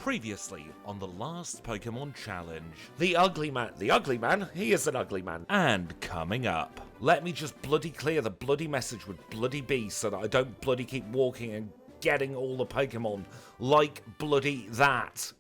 Previously on the last Pokemon challenge. The ugly man, he is an ugly man. And coming up, let me just bloody clear the bloody message with bloody B so that I don't bloody keep walking and getting all the Pokemon like bloody that.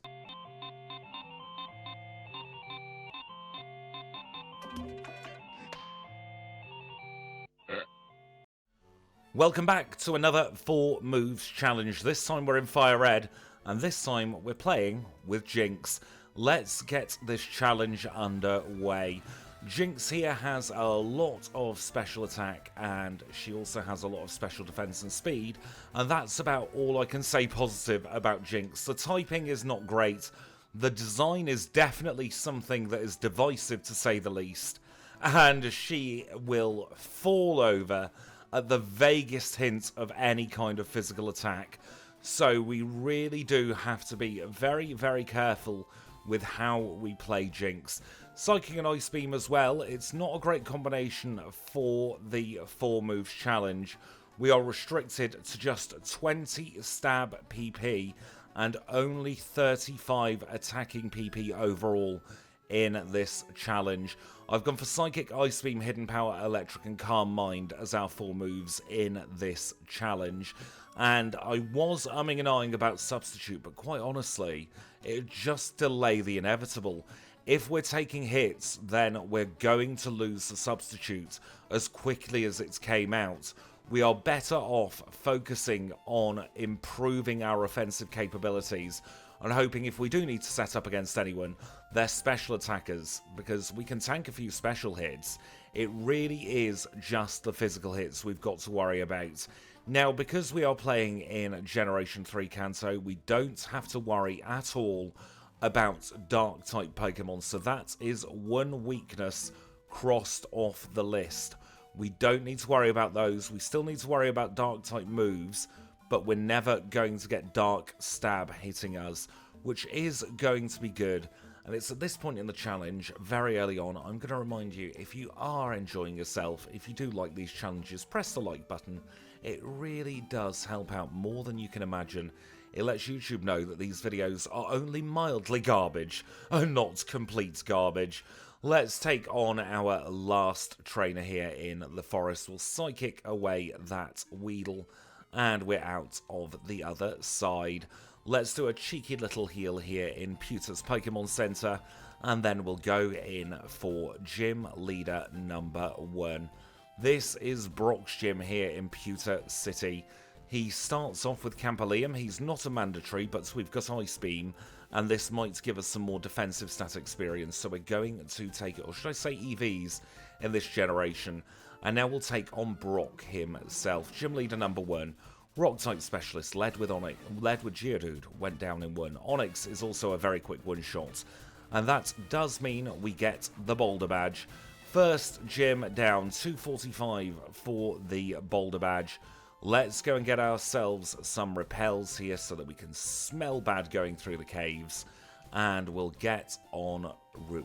Welcome back to another 4 moves challenge. This time we're in FireRed, and this time we're playing with Jynx. Let's get this challenge underway. Jynx here has a lot of special attack, and she also has a lot of special defense and speed, and that's about all I can say positive about Jynx. The typing is not great. The design is definitely something that is divisive, to say the least, and she will fall over at the vaguest hint of any kind of physical attack. So we really do have to be very, very careful with how we play Jynx. Psychic and Ice Beam as well, it's not a great combination for the 4 moves challenge. We are restricted to just 20 stab PP and only 35 attacking PP overall in this challenge. I've gone for Psychic, Ice Beam, Hidden Power, Electric and Calm Mind as our 4 moves in this challenge. And I was umming and ahhing about Substitute, but quite honestly, it would just delay the inevitable. If we're taking hits, then we're going to lose the Substitute as quickly as it came out. We are better off focusing on improving our offensive capabilities and hoping if we do need to set up against anyone, they're special attackers, because we can tank a few special hits. It really is just the physical hits we've got to worry about. Now, because we are playing in Generation 3 Kanto, we don't have to worry at all about Dark-type Pokemon, so that is one weakness crossed off the list. We don't need to worry about those. We still need to worry about Dark-type moves, but we're never going to get Dark Stab hitting us, which is going to be good. And it's at this point in the challenge, very early on, I'm going to remind you, if you are enjoying yourself, if you do like these challenges, press the like button. It really does help out more than you can imagine. It lets YouTube know that these videos are only mildly garbage, and not complete garbage. Let's take on our last trainer here in the forest. We'll Psychic away that Weedle, and we're out of the other side. Let's do a cheeky little heal here in Pewter's Pokemon Center, and then we'll go in for Gym Leader number 1. This is Brock's gym here in Pewter City. He starts off with Campalium. He's not a mandatory, but we've got Ice Beam, and this might give us some more defensive stat experience, so we're going to take it, or should I say EVs, in this generation. And now we'll take on Brock himself. Gym Leader number 1. Rock-type specialist, led with Geodude, went down in 1. Onyx is also a very quick one-shot. And that does mean we get the Boulder Badge. First gym down, 245 for the Boulder Badge. Let's go and get ourselves some repels here so that we can smell bad going through the caves. And we'll get on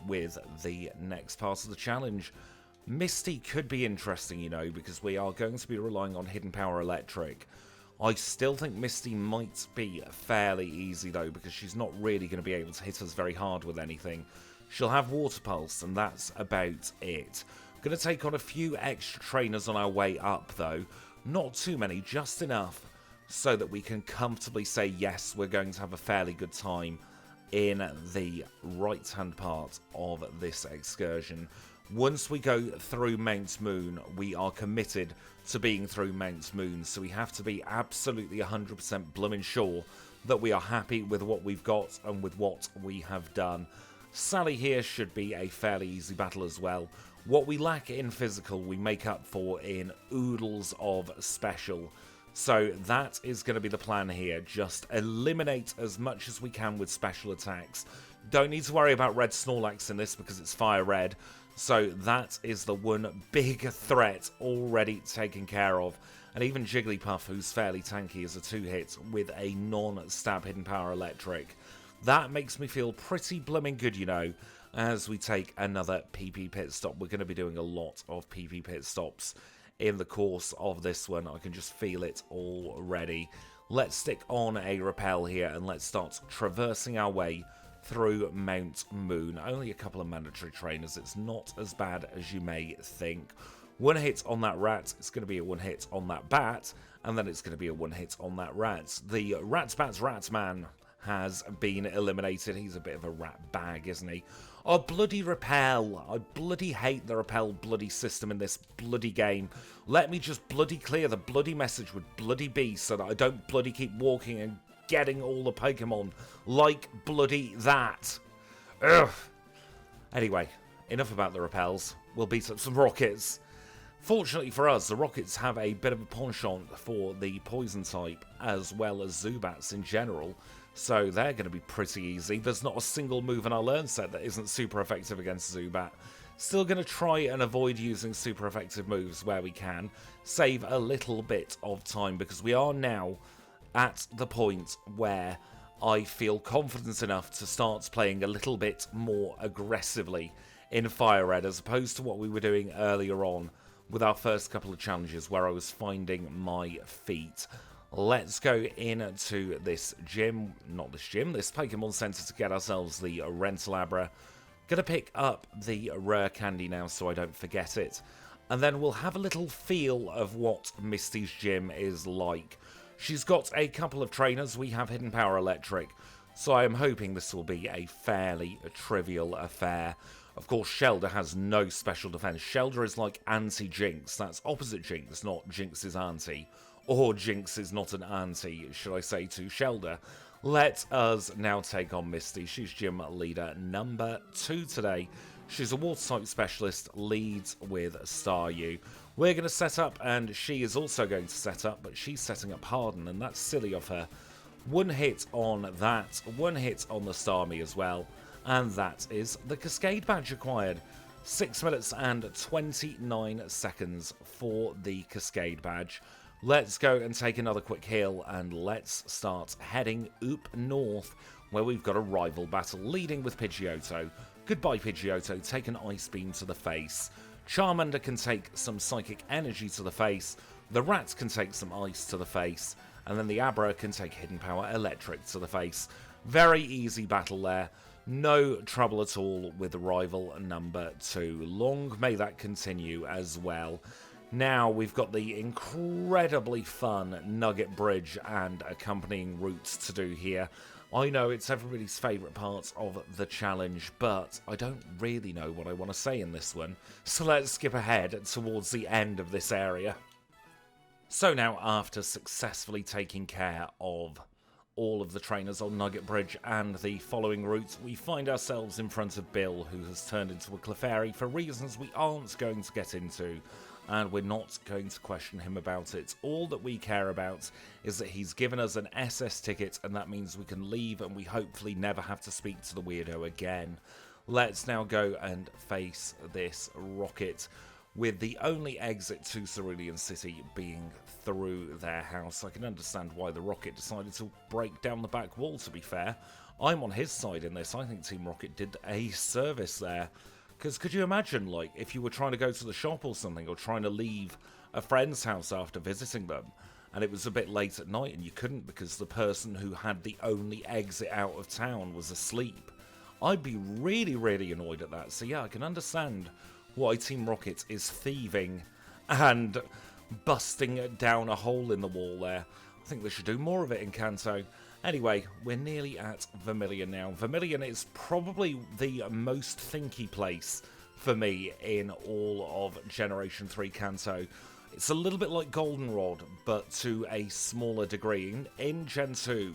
with the next part of the challenge. Misty could be interesting, you know, because we are going to be relying on Hidden Power Electric. I still think Misty might be fairly easy, though, because she's not really going to be able to hit us very hard with anything. She'll have Water Pulse, and that's about it. Going to take on a few extra trainers on our way up, though. Not too many, just enough so that we can comfortably say, yes, we're going to have a fairly good time in the right-hand part of this excursion. Once we go through Mount Moon, we are committed to being through Mount Moon, so we have to be absolutely 100% blooming sure that we are happy with what we've got and with what we have done. Sally here should be a fairly easy battle as well. What we lack in physical, we make up for in oodles of special. So that is going to be the plan here. Just eliminate as much as we can with special attacks. Don't need to worry about Red Snorlax in this because it's FireRed. So that is the one big threat already taken care of. And even Jigglypuff, who's fairly tanky, is a 2-hit with a non-stab Hidden Power Electric. That makes me feel pretty blooming good, you know, as we take another PP pit stop. We're going to be doing a lot of PP pit stops in the course of this one. I can just feel it already. let's stick on a repel here and let's start traversing our way through Mount Moon. Only a couple of mandatory trainers. It's not as bad as you may think. One hit on that rat, it's going to be a one hit on that bat, and then it's going to be a one hit on that rat. The rat man has been eliminated. He's a bit of a rat bag, isn't he? Oh, bloody repel. I bloody hate the repel bloody system in this bloody game. Let me just bloody clear the bloody message with bloody B so that I don't bloody keep walking and getting all the Pokemon like bloody that. Ugh. Anyway, enough about the repels. We'll beat up some rockets. Fortunately for us, the rockets have a bit of a penchant for the poison type as well as Zubats in general, so they're going to be pretty easy. There's not a single move in our learn set that isn't super effective against Zubat. Still going to try and avoid using super effective moves where we can. Save a little bit of time because we are now at the point where I feel confident enough to start playing a little bit more aggressively in FireRed as opposed to what we were doing earlier on with our first couple of challenges where I was finding my feet. Let's go into this Pokemon Center to get ourselves the Rentalabra. Gonna pick up the rare candy now so I don't forget it. And then we'll have a little feel of what Misty's gym is like. She's got a couple of trainers. We have Hidden Power Electric, so I am hoping this will be a fairly trivial affair. Of course, Shelder has no special defense. Shelder is like anti-Jynx. That's opposite Jynx, not Jynx's auntie. Or Jynx is not an auntie, should I say, to Shelder. Let us now take on Misty. She's gym leader number 2 today. She's a water type specialist, leads with Staryu. We're going to set up, and she is also going to set up, but she's setting up Harden, and that's silly of her. One hit on that, one hit on the Starmie as well, and that is the Cascade badge acquired. 6 minutes and 29 seconds for the Cascade badge. Let's go and take another quick heal, and let's start heading up north, where we've got a rival battle, leading with Pidgeotto. Goodbye, Pidgeotto. Take an Ice Beam to the face. Charmander can take some Psychic Energy to the face. The Rat can take some Ice to the face. And then the Abra can take Hidden Power Electric to the face. Very easy battle there. No trouble at all with rival number 2. Long may that continue as well. Now we've got the incredibly fun Nugget Bridge and accompanying routes to do here. I know it's everybody's favourite part of the challenge, but I don't really know what I want to say in this one. So let's skip ahead towards the end of this area. So now, after successfully taking care of all of the trainers on Nugget Bridge and the following route, we find ourselves in front of Bill, who has turned into a Clefairy for reasons we aren't going to get into. And we're not going to question him about it. All that we care about is that he's given us an SS ticket, and that means we can leave and we hopefully never have to speak to the weirdo again. Let's now go and face this rocket, with the only exit to Cerulean City being through their house. I can understand why the rocket decided to break down the back wall, to be fair. I'm on his side in this. I think Team Rocket did a service there. Because could you imagine, like, if you were trying to go to the shop or something, or trying to leave a friend's house after visiting them, and it was a bit late at night and you couldn't because the person who had the only exit out of town was asleep? I'd be really, really annoyed at that. So yeah, I can understand why Team Rocket is thieving and busting down a hole in the wall there. I think they should do more of it in Kanto. Anyway, we're nearly at Vermillion now. Vermillion is probably the most thinky place for me in all of Generation 3 Kanto. It's a little bit like Goldenrod, but to a smaller degree. In Gen 2,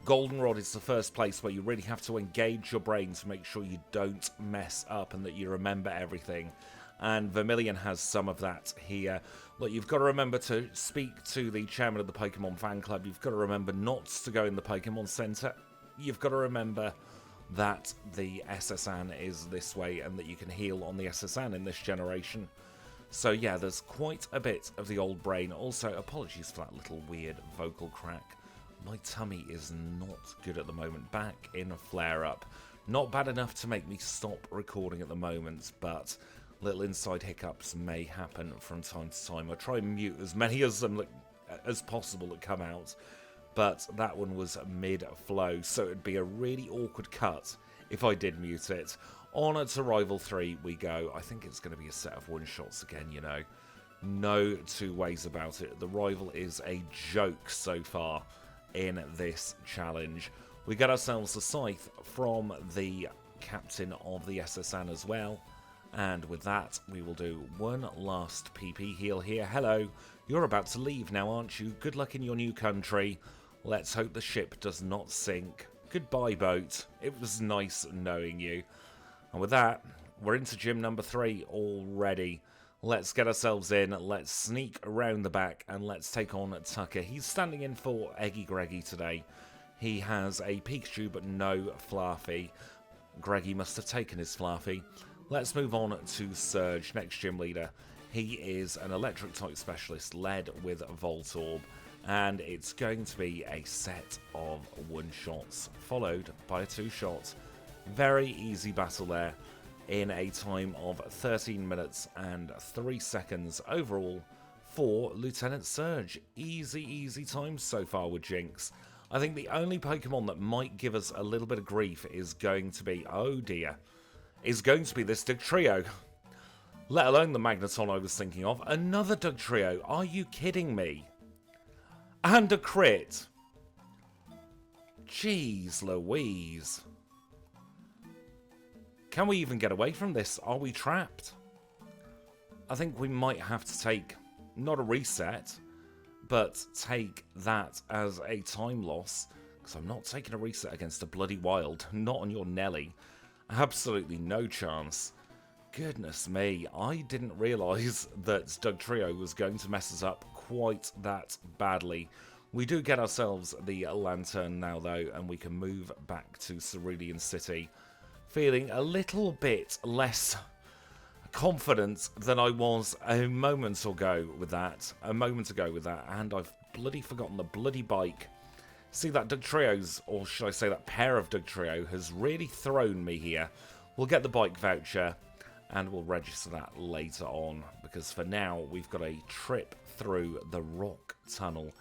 Goldenrod is the first place where you really have to engage your brain to make sure you don't mess up and that you remember everything. And Vermillion has some of that here. Look, you've got to remember to speak to the chairman of the Pokemon fan club. You've got to remember not to go in the Pokemon Center. You've got to remember that the SSN is this way and that you can heal on the SSN in this generation. So yeah, there's quite a bit of the old brain. Also, apologies for that little weird vocal crack. My tummy is not good at the moment. Back in a flare-up. Not bad enough to make me stop recording at the moment, but little inside hiccups may happen from time to time. I try and mute as many of them as possible that come out, but that one was mid-flow, so it'd be a really awkward cut if I did mute it. On to Rival 3 we go. I think it's going to be a set of one-shots again, you know. No two ways about it. The Rival is a joke so far in this challenge. We get ourselves a Scythe from the captain of the SSN as well. And with that, we will do one last PP heal here. Hello, you're about to leave now, aren't you? Good luck in your new country. Let's hope the ship does not sink. Goodbye, boat. It was nice knowing you. And with that, we're into gym number 3 already. Let's get ourselves in, let's sneak around the back, and let's take on Tucker. He's standing in for Eggy Greggy today. He has a Pikachu, but no Fluffy. Greggy must have taken his Fluffy. Let's move on to Surge, next gym leader. He is an electric type specialist led with Voltorb, and it's going to be a set of one-shots followed by a two-shot. Very easy battle there in a time of 13 minutes and 3 seconds overall for Lieutenant Surge. Easy times so far with Jynx. I think the only Pokemon that might give us a little bit of grief is going to be, oh dear, is going to be this Dugtrio. Let alone the Magneton I was thinking of. Another Dugtrio. Are you kidding me? And a crit. Jeez Louise. Can we even get away from this? Are we trapped? I think we might have to take, not a reset, but take that as a time loss. Because I'm not taking a reset against a bloody wild. Not on your Nelly. Absolutely no chance. Goodness me, I didn't realise that Dugtrio was going to mess us up quite that badly. We do get ourselves the Lantern now though, and we can move back to Celadon City. Feeling a little bit less confident than I was a moment ago with that, and I've bloody forgotten the bloody bike. See, that Dugtrio's, or should I say that pair of Dugtrio, has really thrown me here. We'll get the bike voucher, and we'll register that later on, because for now, we've got a trip through the rock tunnel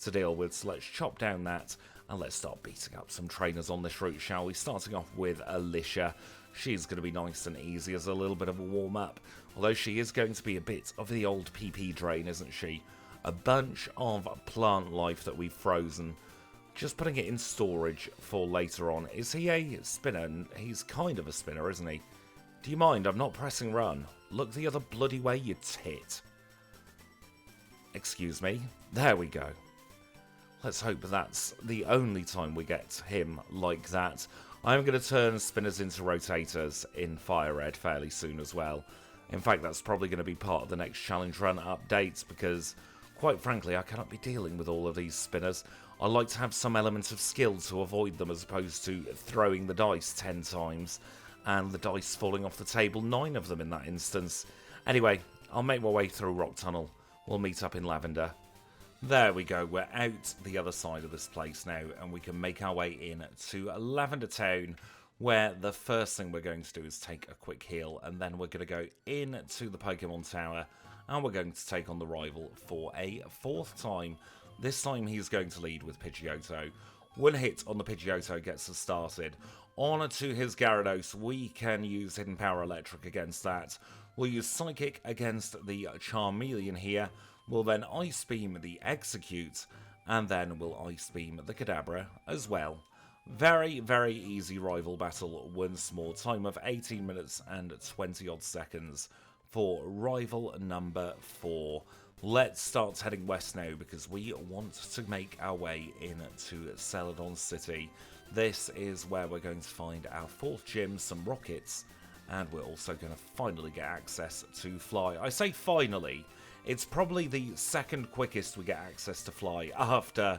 to deal with, so let's chop down that, and let's start beating up some trainers on this route, shall we? Starting off with Alicia. She's going to be nice and easy as a little bit of a warm-up, although she is going to be a bit of the old PP drain, isn't she? A bunch of plant life that we've frozen, just putting it in storage for later on. Is he a spinner? He's kind of a spinner, isn't he? Do you mind? I'm not pressing run. Look the other bloody way, you tit. Excuse me. There we go. Let's hope that's the only time we get him like that. I'm going to turn spinners into rotators in FireRed fairly soon as well. In fact, that's probably going to be part of the next challenge run updates because, quite frankly, I cannot be dealing with all of these spinners. I like to have some element of skill to avoid them as opposed to throwing the dice 10 times and the dice falling off the table, 9 of them in that instance. Anyway, I'll make my way through Rock Tunnel. We'll meet up in Lavender. There we go, we're out the other side of this place now, and we can make our way in to Lavender Town, where the first thing we're going to do is take a quick heal, and then we're going to go into the Pokemon Tower, and we're going to take on the rival for a 4th time. This time he's going to lead with Pidgeotto. One hit on the Pidgeotto gets us started. On to his Gyarados, we can use Hidden Power Electric against that. We'll use Psychic against the Charmeleon here. We'll then Ice Beam the Execute, and then we'll Ice Beam the Kadabra as well. Very, very easy rival battle once more. Time of 18 minutes and 20 odd seconds for rival number 4. Let's start heading west now because we want to make our way into Celadon City. This is where we're going to find our 4th gym, some rockets, and we're also going to finally get access to Fly. I say finally. It's probably the 2nd quickest we get access to Fly after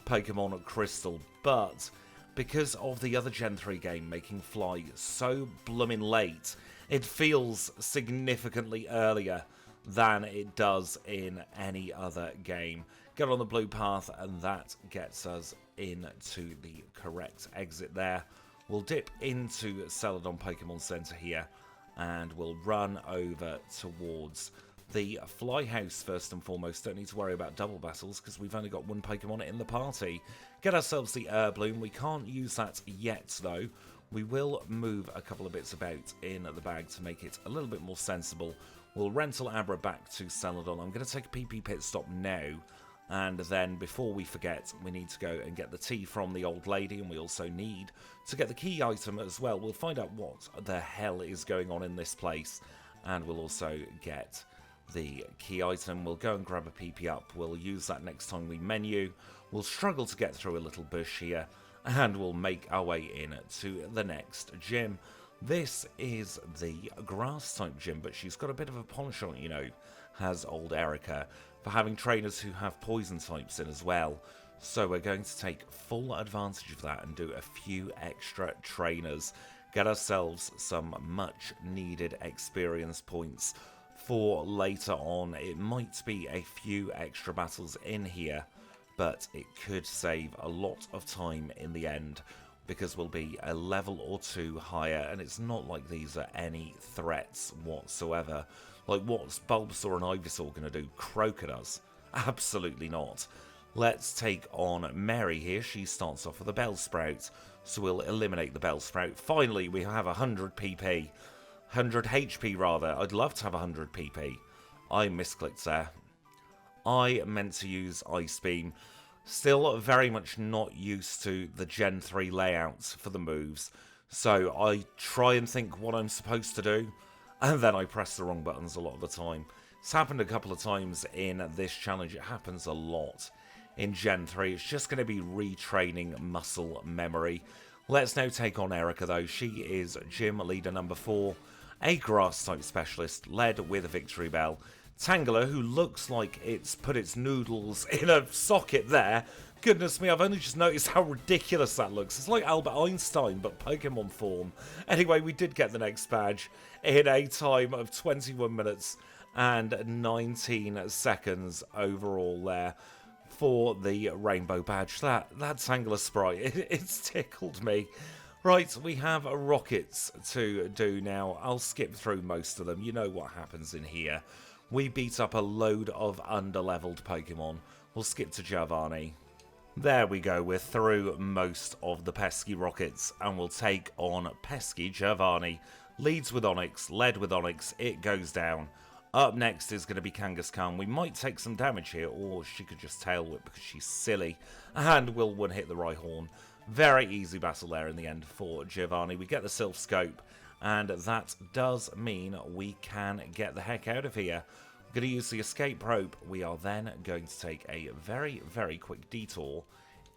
Pokemon Crystal, but because of the other Gen 3 game making Fly so bloomin' late, it feels significantly earlier than it does in any other game. Get on the blue path, and that gets us into the correct exit there. We'll dip into Celadon Pokemon Center here, and we'll run over towards the Fly House first and foremost. Don't need to worry about double battles because we've only got one Pokemon in the party. Get ourselves the Bloom. We can't use that yet though. We will move a couple of bits about in the bag to make it a little bit more sensible. We'll rental Abra back to Celadon. I'm going to take a PP pit stop now. And then before we forget, we need to go and get the tea from the old lady, and we also need to get the key item as well. We'll find out what the hell is going on in this place, and we'll also get the key item. We'll go and grab a PP up. We'll use that next time we menu. We'll struggle to get through a little bush here, and we'll make our way in to the next gym. This is the grass type gym, but she's got a bit of a polish on, you know, has old Erika, for having trainers who have poison types in as well. So we're going to take full advantage of that and do a few extra trainers, get ourselves some much needed experience points for later on. It might be a few extra battles in here, but it could save a lot of time in the end, because we'll be a level or two higher, and it's not like these are any threats whatsoever. Like, what's Bulbasaur and Ivysaur going to do? Croak at us? Absolutely not. Let's take on Mary here. She starts off with a Bellsprout, so we'll eliminate the Bellsprout. Finally, we have 100 PP. 100 HP, rather. I'd love to have 100 PP. I misclicked there. I meant to use Ice Beam. Still very much not used to the Gen 3 layouts for the moves, so I try and think what I'm supposed to do, and then I press the wrong buttons a lot of the time. It's happened a couple of times in this challenge. It happens a lot in Gen 3. It's just going to be retraining muscle memory. Let's now take on Erika, though. She is gym leader number 4, a grass-type specialist, led with a Victory Bell. Tangela, who looks like it's put its noodles in a socket there. Goodness me, I've only just noticed how ridiculous that looks. It's like Albert Einstein, but Pokemon form. Anyway, we did get the next badge in a time of 21 minutes and 19 seconds overall there for the rainbow badge. That Tangela sprite, it's tickled me. Right, we have rockets to do now. I'll skip through most of them. You know what happens in here. We beat up a load of under-leveled Pokemon. We'll skip to Giovanni. There we go, we're through most of the pesky rockets, and we'll take on pesky Giovanni. Leads with Onix, led with Onix, it goes down. Up next is going to be Kangaskhan. We might take some damage here, or she could just tail whip because she's silly, and we'll one-hit the Rhyhorn. Very easy battle there in the end for Giovanni. We get the Sylph Scope, and that does mean we can get the heck out of here. We're going to use the escape rope. We are then going to take a very, very quick detour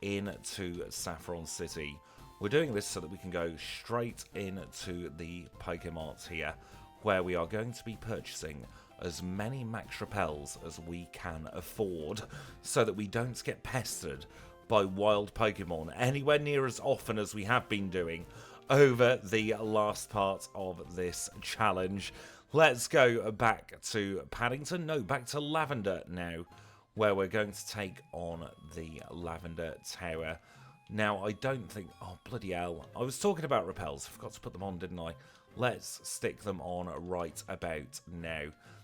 into Saffron City. We're doing this so that we can go straight into the Pokemart here, where we are going to be purchasing as many Max Repels as we can afford, so that we don't get pestered by wild Pokemon anywhere near as often as we have been doing over the last part of this challenge. Let's go back to Paddington. No, back to Lavender now, where we're going to take on the Lavender Tower. Now, I don't think... Oh, bloody hell. I was talking about repels. I forgot to put them on, didn't I? Let's stick them on right about now.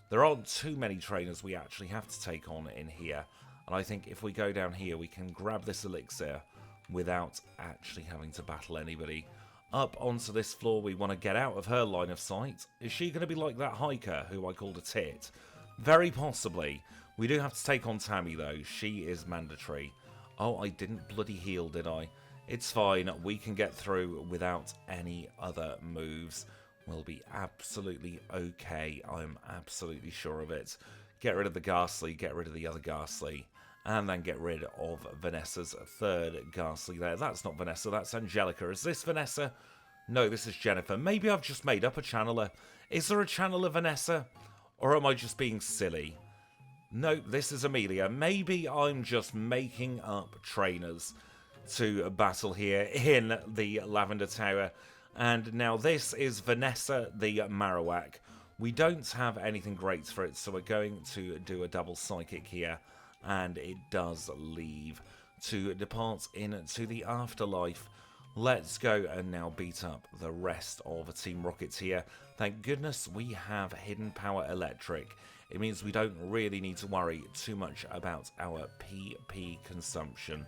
There aren't too many trainers we actually have to take on in here. And I think if we go down here, we can grab this elixir without actually having to battle anybody. Up onto this floor, we want to get out of her line of sight. Is she going to be like that hiker who I called a tit? Very possibly. We do have to take on Tammy, though. She is mandatory. Oh, I didn't bloody heal, did I? It's fine. We can get through without any other moves. We'll be absolutely okay. I'm absolutely sure of it. Get rid of the Ghastly, get rid of the other Ghastly, and then get rid of Vanessa's third Ghastly there. That's not Vanessa, that's Angelica. Is this Vanessa? No, this is Jennifer. Maybe I've just made up a channeler. Is there a channeler Vanessa? Or am I just being silly? No, this is Amelia. Maybe I'm just making up trainers to battle here in the Lavender Tower. And now this is Vanessa the Marowak. We don't have anything great for it, so we're going to do a double psychic here. And it does leave to depart into the afterlife. Let's go and now beat up the rest of Team Rockets here. Thank goodness we have Hidden Power Electric. It means we don't really need to worry too much about our PP consumption.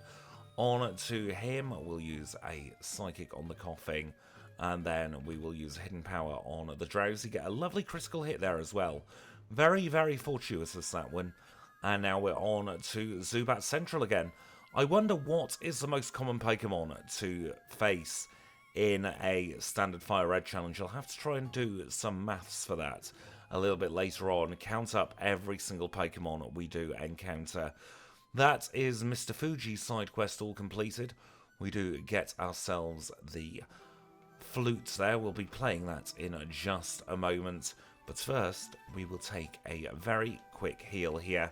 On to him, we'll use a Psychic on the Coughing, and then we will use Hidden Power on the Drowsy. Get a lovely critical hit there as well. Very, very fortuitous, that one. And now we're on to Zubat Central again. I wonder what is the most common Pokemon to face in a standard FireRed challenge. I'll have to try and do some maths for that a little bit later on. Count up every single Pokemon we do encounter. That is Mr. Fuji's side quest all completed. We do get ourselves the flute there. We'll be playing that in just a moment. But first, we will take a very quick heal here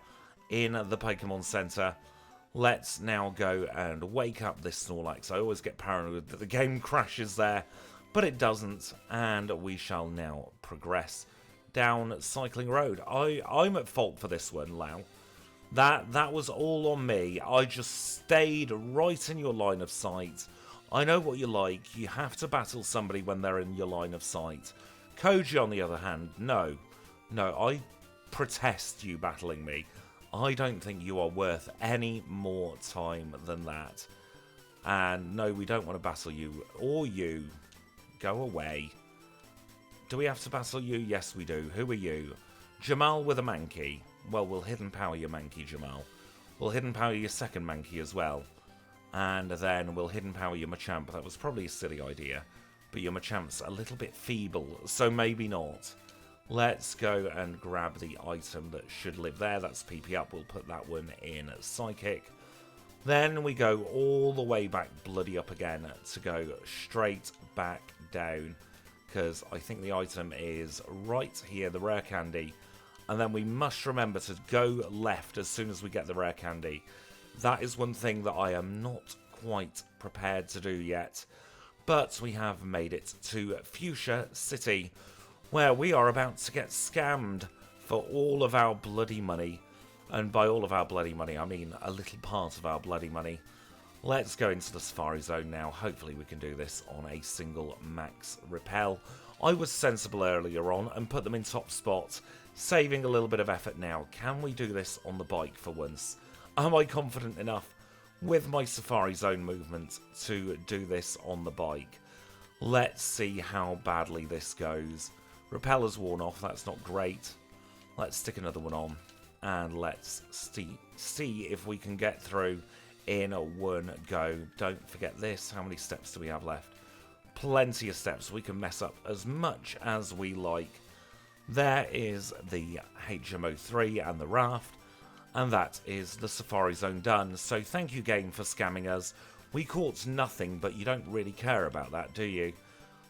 in the Pokemon Center. Let's now go and wake up this Snorlax. I always get paranoid that the game crashes there, but it doesn't, and we shall now progress down Cycling Road. I'm at fault for this one, Lau. That was all on me. I just stayed right in your line of sight. I know what you're like. You have to battle somebody when they're in your line of sight. Koji, on the other hand, no, I protest you battling me. I don't think you are worth any more time than that. And no, we don't want to battle you. Or you. Go away. Do we have to battle you? Yes, we do. Who are you? Jamal with a Mankey. Well, we'll Hidden Power your Mankey, Jamal. We'll Hidden Power your second Mankey as well. And then we'll Hidden Power your Machamp. That was probably a silly idea. But your Machamp's a little bit feeble, so maybe not. Let's go and grab the item that should live there. That's PP up. We'll put that one in Psychic. Then we go all the way back bloody up again to go straight back down. Because I think the item is right here, the rare candy. And then we must remember to go left as soon as we get the rare candy. That is one thing that I am not quite prepared to do yet. But we have made it to Fuchsia City, where we are about to get scammed for all of our bloody money. And by all of our bloody money, I mean a little part of our bloody money. Let's go into the Safari Zone now. Hopefully we can do this on a single max repel. I was sensible earlier on and put them in top spot, saving a little bit of effort now. Can we do this on the bike for once? Am I confident enough with my Safari Zone movement to do this on the bike? Let's see how badly this goes. Repeller's worn off, that's not great. Let's stick another one on, and let's see if we can get through in one go. Don't forget this. How many steps do we have left? Plenty of steps. We can mess up as much as we like. There is the HMO3 and the raft, and that is the Safari Zone done. So thank you, game, for scamming us. We caught nothing, but you don't really care about that, do you?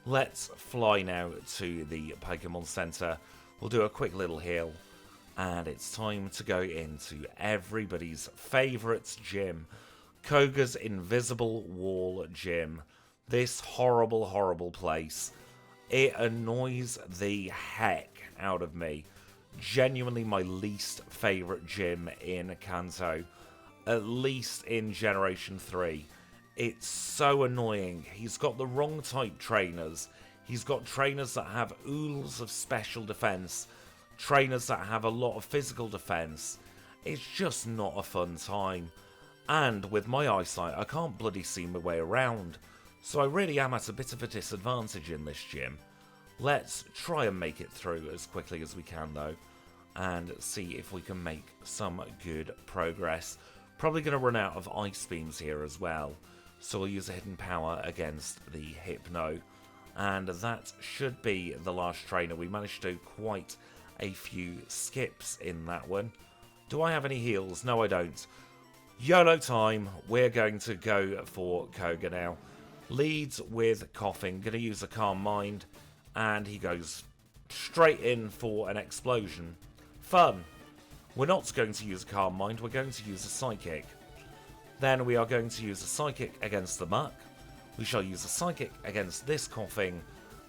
Let's fly now to the Pokemon Center. We'll do a quick little heal. And it's time to go into everybody's favourite gym. Koga's Invisible Wall Gym. This horrible, horrible place. It annoys the heck out of me. Genuinely my least favourite gym in Kanto. At least in Generation 3. It's so annoying. He's got the wrong type trainers. He's got trainers that have oodles of special defense. Trainers that have a lot of physical defense. It's just not a fun time. And with my eyesight, I can't bloody see my way around. So I really am at a bit of a disadvantage in this gym. Let's try and make it through as quickly as we can though. And see if we can make some good progress. Probably going to run out of ice beams here as well. So we'll use a Hidden Power against the Hypno. And that should be the last trainer. We managed to do quite a few skips in that one. Do I have any heals? No, I don't. YOLO time. We're going to go for Koga now. Leads with Coughing. Going to use a Calm Mind. And he goes straight in for an explosion. Fun. We're not going to use a Calm Mind. We're going to use a Psychic. Then we are going to use a Psychic against the Muck. We shall use a Psychic against this Coughing.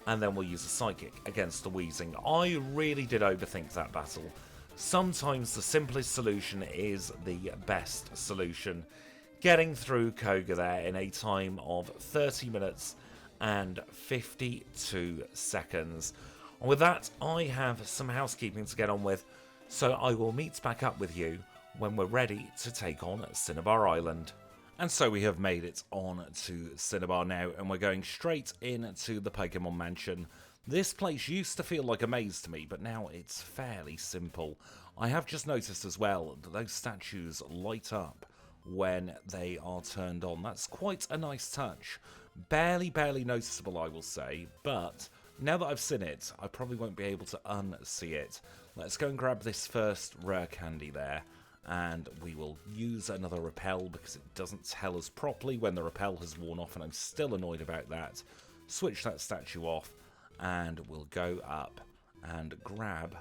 And then we'll use a Psychic against the Wheezing. I really did overthink that battle. Sometimes the simplest solution is the best solution. Getting through Koga there in a time of 30 minutes and 52 seconds. And with that, I have some housekeeping to get on with, so I will meet back up with you when we're ready to take on Cinnabar Island. And so we have made it on to Cinnabar now, and we're going straight into the Pokemon Mansion. This place used to feel like a maze to me, but now it's fairly simple. I have just noticed as well that those statues light up when they are turned on. That's quite a nice touch. Barely noticeable, I will say, but now that I've seen it, I probably won't be able to unsee it. Let's go and grab this first rare candy there, and we will use another repel because it doesn't tell us properly when the repel has worn off, and I'm still annoyed about that. Switch that statue off, and we'll go up and grab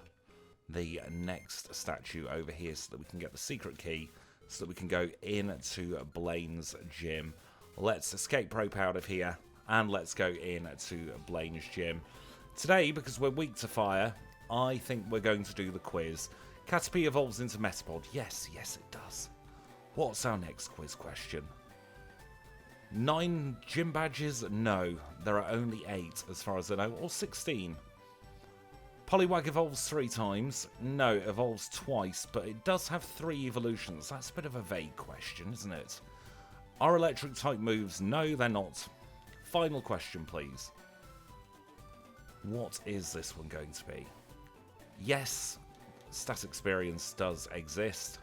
the next statue over here so that we can get the secret key, so that we can go into Blaine's gym. Let's escape rope out of here, and let's go into Blaine's gym. Today, because we're weak to fire, I think we're going to do the quiz. Caterpie evolves into Metapod. Yes, it does. What's our next quiz question? 9 gym badges? No, there are only 8 as far as I know, or 16. Poliwag evolves 3 times. No, it evolves twice, but it does have 3 evolutions. That's a bit of a vague question, isn't it? Are electric type moves? No, they're not. Final question, please. What is this one going to be? Yes, stat experience does exist.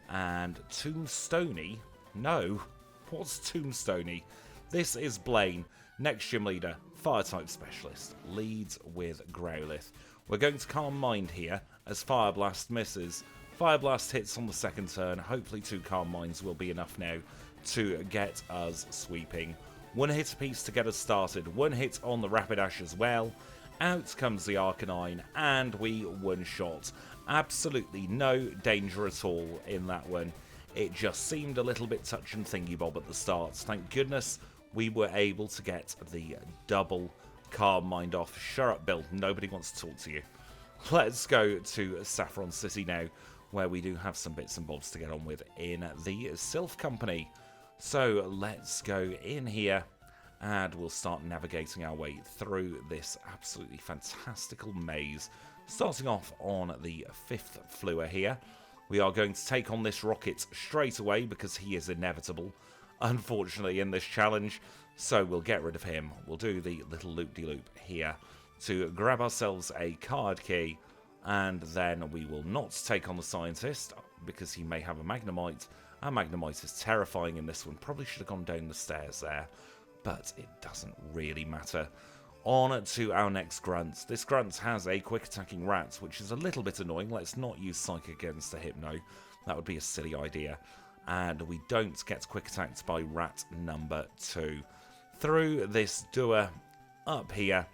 And Tombstoney? No. What's Tombstoney? This is Blaine, next gym leader, fire type specialist, leads with Growlithe. We're going to Calm Mind here as Fire Blast misses. Fire Blast hits on the second turn. Hopefully 2 Calm Minds will be enough now to get us sweeping. 1 hit apiece to get us started. 1 hit on the Rapidash as well. Out comes the Arcanine, and we one-shot. Absolutely no danger at all in that one. It just seemed a little bit touch and thingy bob at the start. Thank goodness we were able to get the double Calm Mind off. Shut up, Bill. Nobody wants to talk to you. Let's go to Saffron City now, where we do have some bits and bobs to get on with in the Sylph Company. So let's go in here, and we'll start navigating our way through this absolutely fantastical maze. Starting off on the 5th floor here, we are going to take on this Rocket straight away because he is inevitable, unfortunately, in this challenge. So we'll get rid of him. We'll do the little loop-de-loop here to grab ourselves a card key, and then we will not take on the Scientist because he may have a Magnemite. Our Magnemite is terrifying in this one. Probably should have gone down the stairs there, but it doesn't really matter. On to our next Grunt. This Grunt has a quick attacking Rat, which is a little bit annoying. Let's not use Psychic against a Hypno. That would be a silly idea. And we don't get quick attacked by Rat number 2. Through this doer up here,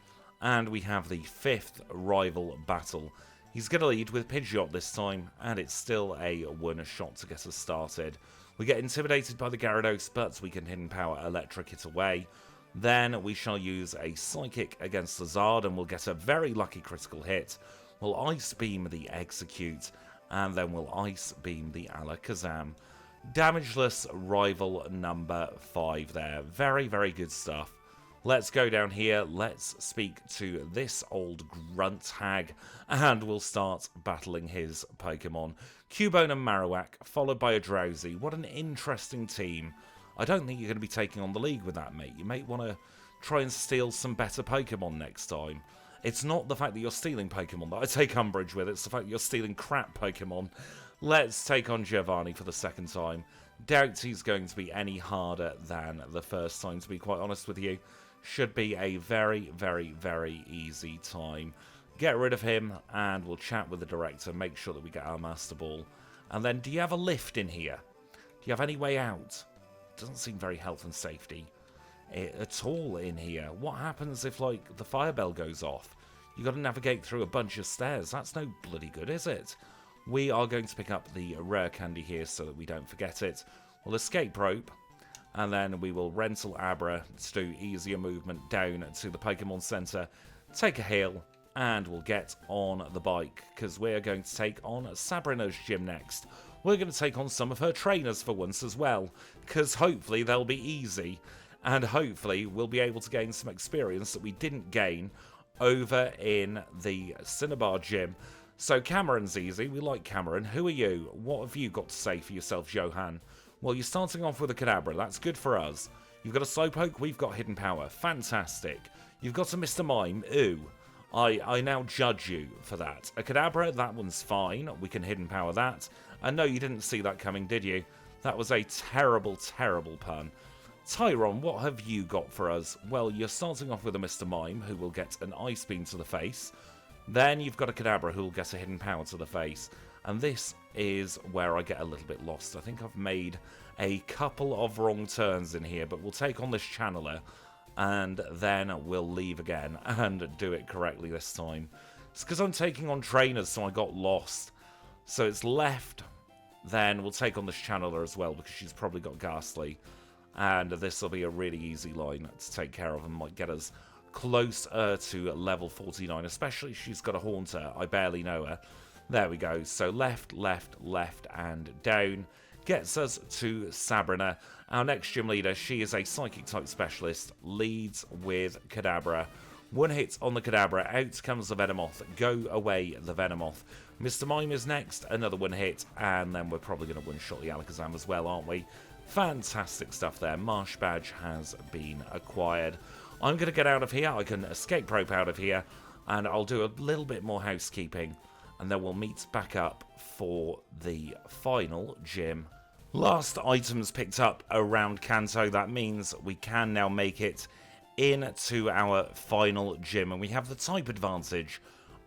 and we have the 5th rival battle. He's going to lead with Pidgeot this time, and it's still a one-shot to get us started. We get intimidated by the Gyarados, but we can Hidden Power Electric it away. Then we shall use a Psychic against the Zard, and we'll get a very lucky critical hit. We'll Ice Beam the Execute, and then we'll Ice Beam the Alakazam. Damageless rival number 5 there. Very good stuff. Let's go down here. Let's speak to this old grunt hag, and we'll start battling his Pokemon. Cubone and Marowak, followed by a Drowsy. What an interesting team. I don't think you're going to be taking on the league with that, mate. You may want to try and steal some better Pokemon next time. It's not the fact that you're stealing Pokemon that I take umbrage with. It's the fact that you're stealing crap Pokemon. Let's take on Giovanni for the second time. Doubt he's going to be any harder than the first time, to be quite honest with you. Should be a very easy time. Get rid of him, and we'll chat with the director, make sure that we get our Master Ball. And then, do you have a lift in here? Do you have any way out? Doesn't seem very health and safety at all in here. What happens if, like, the fire bell goes off? You got to navigate through a bunch of stairs. That's no bloody good, is it? We are going to pick up the rare candy here so that we don't forget it. We'll escape rope, and then we will rental Abra to do easier movement down to the Pokemon Center, take a heal, and we'll get on the bike, because we're going to take on Sabrina's gym next. we're going to take on some of her trainers for once as well, because hopefully they'll be easy, and hopefully we'll be able to gain some experience that we didn't gain over in the Cinnabar gym. So Cameron's easy. We like Cameron. Who are you? What have you got to say for yourself, Johan? Well, you're starting off with a Kadabra. That's good for us. You've got a Slowpoke. We've got Hidden Power. Fantastic. You've got a Mr. Mime. Ooh. I now judge you for that. A Kadabra, that one's fine. We can Hidden Power that. And no, you didn't see that coming, did you? That was a terrible, terrible pun. Tyron, what have you got for us? Well, you're starting off with a Mr. Mime, who will get an Ice Beam to the face. Then you've got a Kadabra, who will get a Hidden Power to the face. And this is where I get a little bit lost. I think I've made a couple of wrong turns in here, but we'll take on this Channeler, and then we'll leave again and do it correctly this time. It's because I'm taking on trainers, so I got lost. So it's left, then we'll take on this Channeler as well, because she's probably got Ghastly. And this will be a really easy line to take care of and might get us closer to level 49, especially if she's got a Haunter. I barely know her. There we go. So left, left, left, and down. Gets us to Sabrina. Our next gym leader, she is a Psychic type specialist, leads with Kadabra. One hit on the Kadabra, out comes the Venomoth. Go away, the Venomoth. Mr. Mime is next, another one hit, and then we're probably going to one-shot the Alakazam as well, aren't we? Fantastic stuff there. Marsh Badge has been acquired. I'm going to get out of here. I can escape rope out of here, and I'll do a little bit more housekeeping, and then we'll meet back up for the final gym. Last items picked up around Kanto. That means we can now make it into our final gym, and we have the type advantage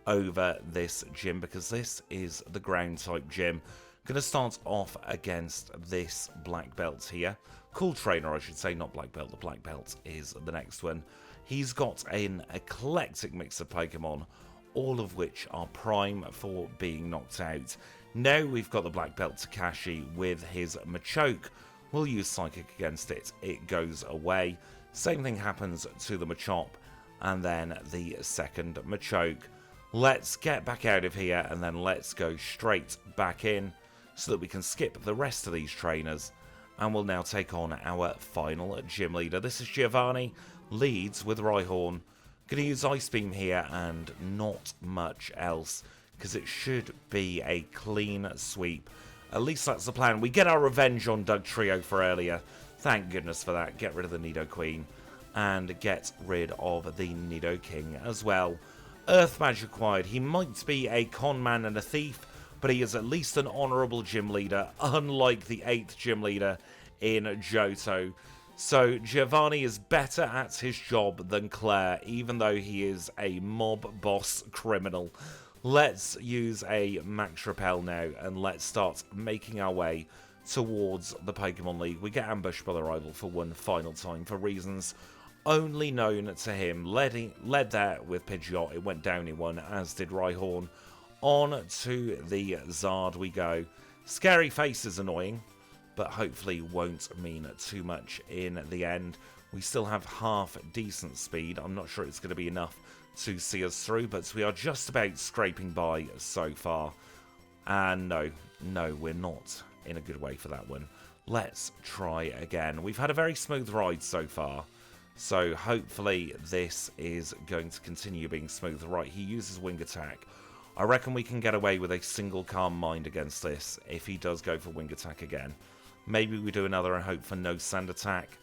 over this gym because this is the ground type gym. Going to start off against this black belt here. Cool trainer, I should say, not black belt. The black belt is the next one. He's got an eclectic mix of Pokemon, all of which are prime for being knocked out. Now we've got the black belt Takashi with his Machoke. We'll use Psychic against it. It goes away. Same thing happens to the Machop and then the second Machoke. Let's get back out of here and then let's go straight back in so that we can skip the rest of these trainers. And we'll now take on our final gym leader. This is Giovanni, leads with Rhyhorn. Going to use Ice Beam here and not much else, because it should be a clean sweep. At least that's the plan. We get our revenge on Dugtrio for earlier. Thank goodness for that. Get rid of the Nidoqueen and get rid of the Nidoking as well. Earth Badge acquired. He might be a con man and a thief, but he is at least an honourable gym leader, unlike the 8th gym leader in Johto. So Giovanni is better at his job than Claire, even though he is a mob boss criminal. Let's use a Max Repel now, and let's start making our way towards the Pokemon League. We get ambushed by the rival for one final time for reasons only known to him. Led there with Pidgeot, it went down in one, as did Rhyhorn. On to the Zard we go. Scary face is annoying, but hopefully won't mean too much in the end. We still have half decent speed. I'm not sure it's going to be enough to see us through, but we are just about scraping by so far. And no, we're not in a good way for that one. Let's try again. We've had a very smooth ride so far, so hopefully this is going to continue being smooth. Right, he uses Wing Attack. I reckon we can get away with a single Calm Mind against this if he does go for Wing Attack again. Maybe we do another and hope for no Sand Attack.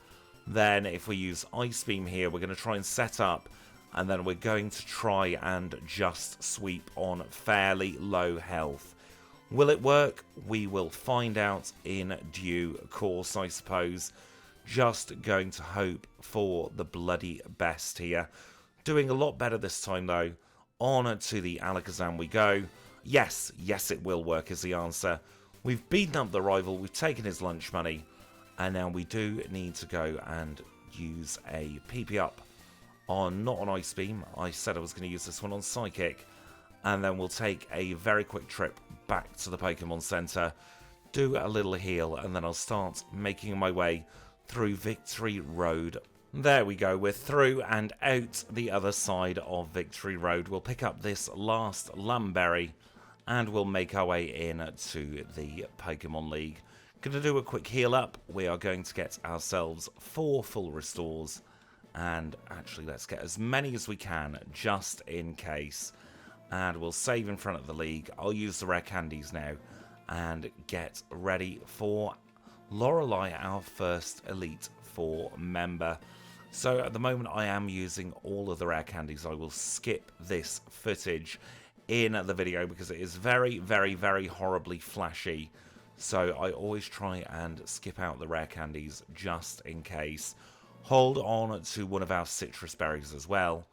Then if we use Ice Beam here, we're going to try and set up, and then we're going to try and just sweep on fairly low health. Will it work? We will find out in due course, I suppose. Just going to hope for the bloody best here. Doing a lot better this time though. On to the Alakazam we go. Yes, it will work is the answer. We've beaten up the rival, we've taken his lunch money, and now we do need to go and use a PP up on, not on Ice Beam. I said I was going to use this one on Psychic. And then we'll take a very quick trip back to the Pokemon Center, do a little heal, and then I'll start making my way through Victory Road. There we go, we're through and out the other side of Victory Road. We'll pick up this last Lumberry, and we'll make our way in to the Pokemon League. Going to do a quick heal up. We are going to get ourselves 4 full restores, and actually let's get as many as we can just in case. And we'll save in front of the league. I'll use the rare candies now and get ready for Lorelei, our first Elite 4 member. So at the moment I am using all of the rare candies. I will skip this footage in the video because it is very, very, very horribly flashy. So I always try and skip out the rare candies just in case. Hold on to one of our citrus berries as well.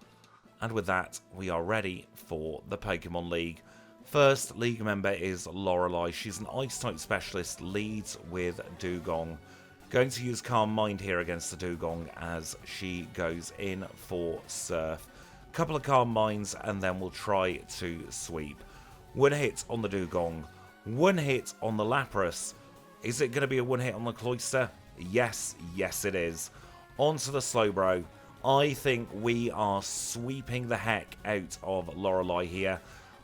And with that, we are ready for the Pokemon League. First league member is Lorelei. She's an Ice-type specialist, leads with Dugong. Going to use Calm Mind here against the Dugong as she goes in for Surf. Couple of Calm Minds and then we'll try to sweep. 1 hit on the Dugong. 1 hit on the Lapras. Is it going to be a 1 hit on the Cloyster? Yes, yes it is. On to the Slowbro. I think we are sweeping the heck out of Lorelei here.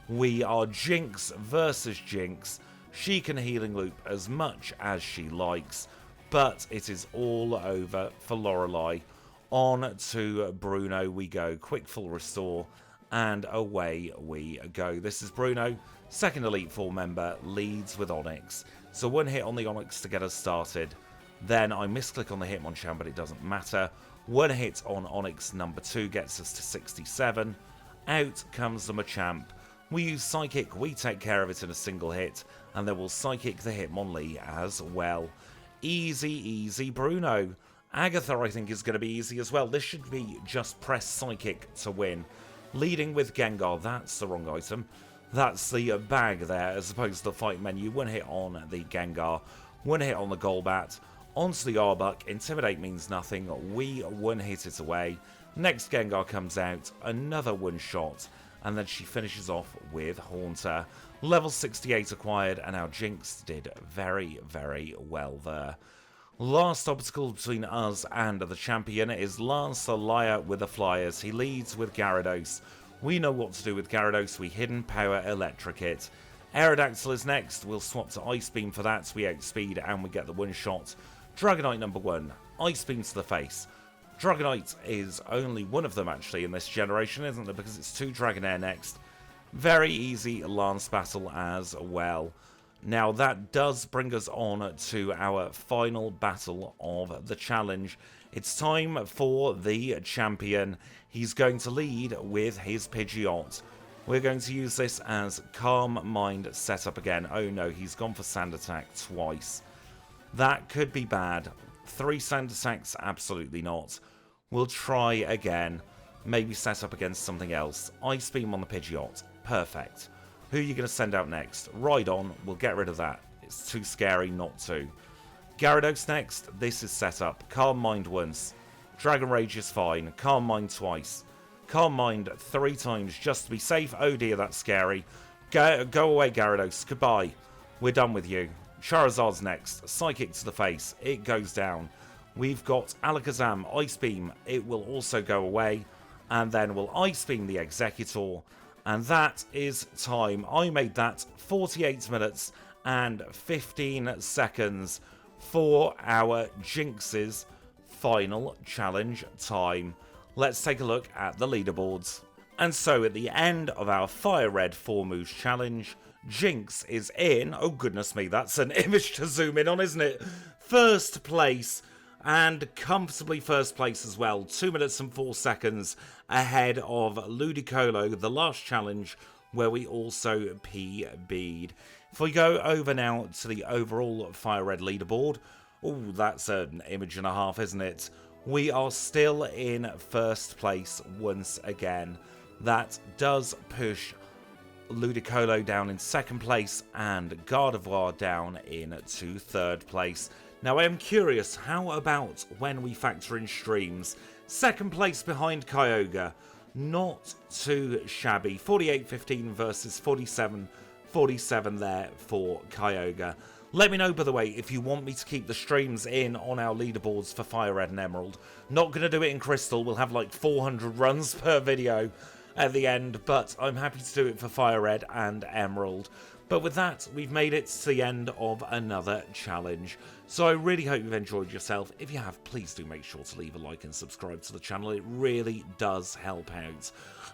We are Jynx versus Jynx. She can Healing Loop as much as she likes, but it is all over for Lorelei. On to Bruno we go. Quick full restore, and away we go. This is Bruno, second Elite 4 member, leads with Onix. So 1 hit on the Onix to get us started. Then I misclick on the Hitmonchan, but it doesn't matter. 1 hit on Onix number 2 gets us to 67. Out comes the Machamp. We use Psychic, we take care of it in a single hit, and then we'll Psychic the Hitmonlee as well. Easy, easy Bruno. Agatha I think is going to be easy as well. This should be just press Psychic to win. Leading with Gengar, that's the wrong item. That's the bag there as opposed to the fight menu. 1 hit on the Gengar, 1 hit on the Golbat. Onto the Arbok, Intimidate means nothing, we 1 hit it away. Next Gengar comes out, another 1 shot, and then she finishes off with Haunter. Level 68 acquired, and our Jynx did very, very well there. Last obstacle between us and the champion is Lancelot with the Flyers. He leads with Gyarados. We know what to do with Gyarados, we Hidden Power Electric it. Aerodactyl is next, we'll swap to Ice Beam for that, so we outspeed and we get the 1 shot. Dragonite number 1, Ice Beam to the face. Dragonite is only one of them actually in this generation, isn't there? Because it's 2 Dragonair next. Very easy Lance battle as well. Now that does bring us on to our final battle of the challenge. It's time for the champion. He's going to lead with his Pidgeot. We're going to use this as Calm Mind setup again. Oh no, he's gone for Sand Attack twice. That could be bad. 3 Sand Attacks, absolutely not. We'll try again. Maybe set up against something else. Ice Beam on the Pidgeot. Perfect. Who are you going to send out next? Rhydon. We'll get rid of that. It's too scary not to. Gyarados next. This is set up. Calm Mind once. Dragon Rage is fine. Calm Mind twice. Calm Mind 3 times just to be safe. Oh dear, that's scary. Go away, Gyarados. Goodbye. We're done with you. Charizard's next. Psychic to the face. It goes down. We've got Alakazam. Ice Beam. It will also go away. And then we'll Ice Beam the Executor. And that is time. I made that 48 minutes and 15 seconds for our Jynx's final challenge time. Let's take a look at the leaderboards. And so at the end of our FireRed 4 moves challenge, Jynx is in, oh goodness me, that's an image to zoom in on, isn't it? First place, and comfortably first place as well. 2 minutes and 4 seconds ahead of Ludicolo, the last challenge where we also PB'd. If we go over now to the overall FireRed leaderboard, oh, that's an image and a half, isn't it? We are still in first place once again. That does push Ludicolo down in second place and Gardevoir down into third place. Now I am curious, how about when we factor in streams? Second place behind Kyogre. Not too shabby. 48-15 versus 47-47 there for Kyogre. Let me know, by the way, if you want me to keep the streams in on our leaderboards for FireRed and Emerald. Not going to do it in Crystal. We'll have like 400 runs per video. at the end, but I'm happy to do it for FireRed and Emerald. But with that, we've made it to the end of another challenge. So I really hope you've enjoyed yourself. If you have, please do make sure to leave a like and subscribe to the channel. It really does help out.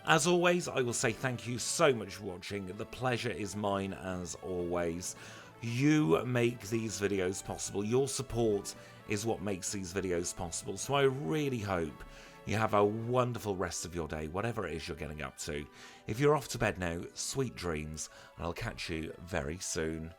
As always, I will say thank you so much for watching. The pleasure is mine as always. You make these videos possible. Your support is what makes these videos possible. So I really hope you have a wonderful rest of your day, whatever it is you're getting up to. If you're off to bed now, sweet dreams, and I'll catch you very soon.